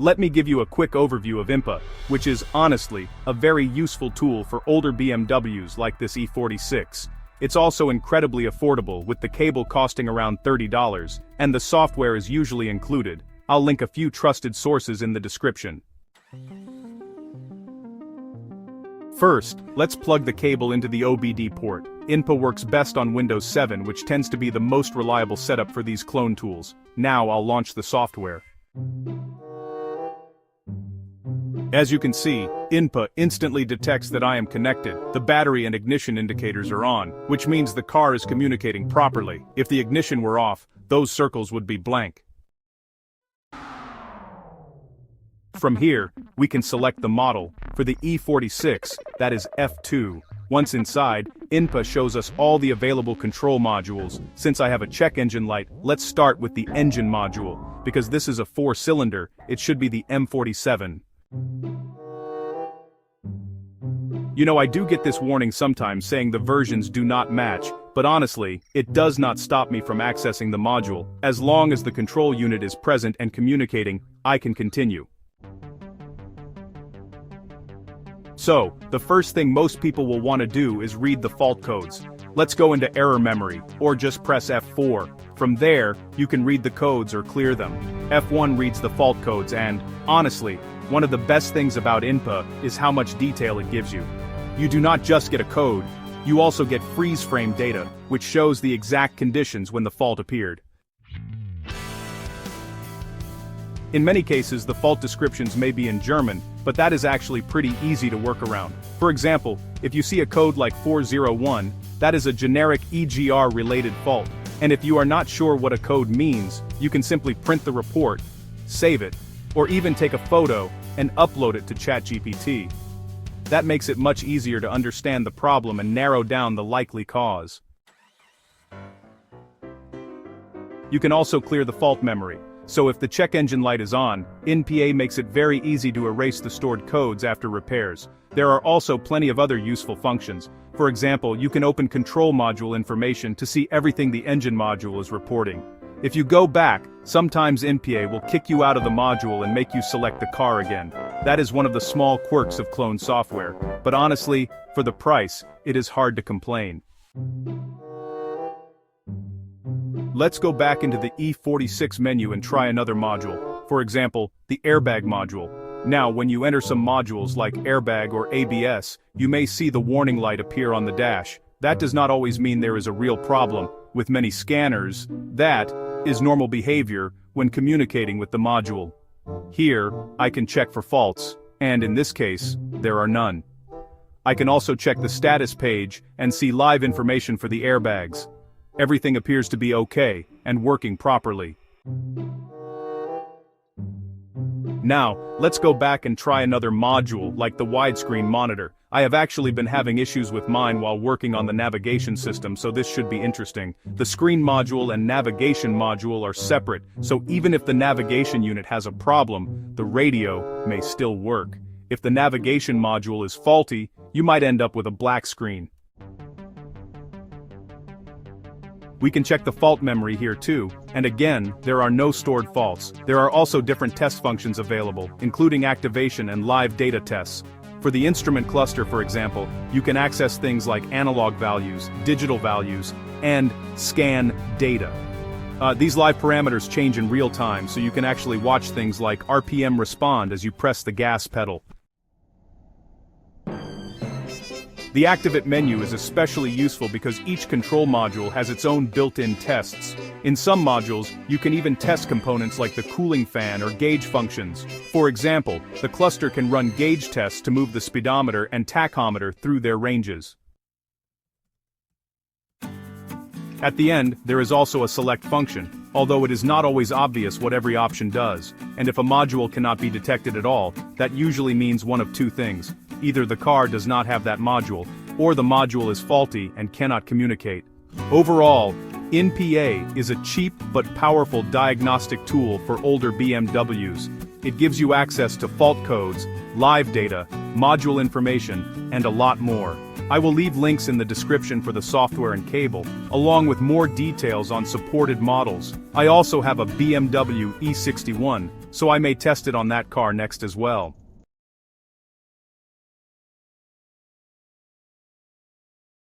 Let me give you a quick overview of INPA, which is, honestly, a very useful tool for older BMWs like this E46. It's also incredibly affordable, with the cable costing around $30, and the software is usually included. I'll link a few trusted sources in the description. First, let's plug the cable into the OBD port. INPA works best on Windows 7, which tends to be the most reliable setup for these clone tools. Now I'll launch the software. As you can see, INPA instantly detects that I am connected. The battery and ignition indicators are on, which means the car is communicating properly. If the ignition were off, those circles would be blank. From here, we can select the model. For the E46, that is F2. Once inside, INPA shows us all the available control modules. Since I have a check engine light, let's start with the engine module. Because this is a 4-cylinder, it should be the M47. You know, I do get this warning sometimes saying the versions do not match, but honestly, it does not stop me from accessing the module. As long as the control unit is present and communicating, I can continue. So, the first thing most people will want to do is read the fault codes. Let's go into error memory, or just press F4. From there, you can read the codes or clear them. F1 reads the fault codes and, honestly, one of the best things about INPA is how much detail it gives you. You do not just get a code, you also get freeze frame data, which shows the exact conditions when the fault appeared. In many cases, the fault descriptions may be in German, but that is actually pretty easy to work around. For example, if you see a code like 401, that is a generic EGR-related fault. And if you are not sure what a code means, you can simply print the report, save it, or even take a photo and upload it to ChatGPT. That makes it much easier to understand the problem and narrow down the likely cause. You can also clear the fault memory. So if the check engine light is on, INPA makes it very easy to erase the stored codes after repairs. There are also plenty of other useful functions. For example, you can open control module information to see everything the engine module is reporting. If you go back, sometimes INPA will kick you out of the module and make you select the car again. That is one of the small quirks of clone software. But honestly, for the price, it is hard to complain. Let's go back into the E46 menu and try another module. For example, the airbag module. Now, when you enter some modules like airbag or ABS, you may see the warning light appear on the dash. That does not always mean there is a real problem. With many scanners, that is normal behavior when communicating with the module. Here, I can check for faults, and in this case, there are none. I can also check the status page and see live information for the airbags. Everything appears to be okay and working properly. Now, let's go back and try another module like the widescreen monitor. I have actually been having issues with mine while working on the navigation system, so this should be interesting. The screen module and navigation module are separate, so even if the navigation unit has a problem, the radio may still work. If the navigation module is faulty, you might end up with a black screen. We can check the fault memory here too, and again, there are no stored faults. There are also different test functions available, including activation and live data tests. For the instrument cluster, for example, you can access things like analog values, digital values, and scan data. These live parameters change in real time, so you can actually watch things like RPM respond as you press the gas pedal. The Activate menu is especially useful because each control module has its own built-in tests. In some modules, you can even test components like the cooling fan or gauge functions. For example, the cluster can run gauge tests to move the speedometer and tachometer through their ranges. At the end, there is also a select function, although it is not always obvious what every option does, and if a module cannot be detected at all, that usually means one of two things. Either the car does not have that module, or the module is faulty and cannot communicate. Overall, INPA is a cheap but powerful diagnostic tool for older BMWs. It gives you access to fault codes, live data, module information, and a lot more. I will leave links in the description for the software and cable, along with more details on supported models. I also have a BMW E61, so I may test it on that car next as well.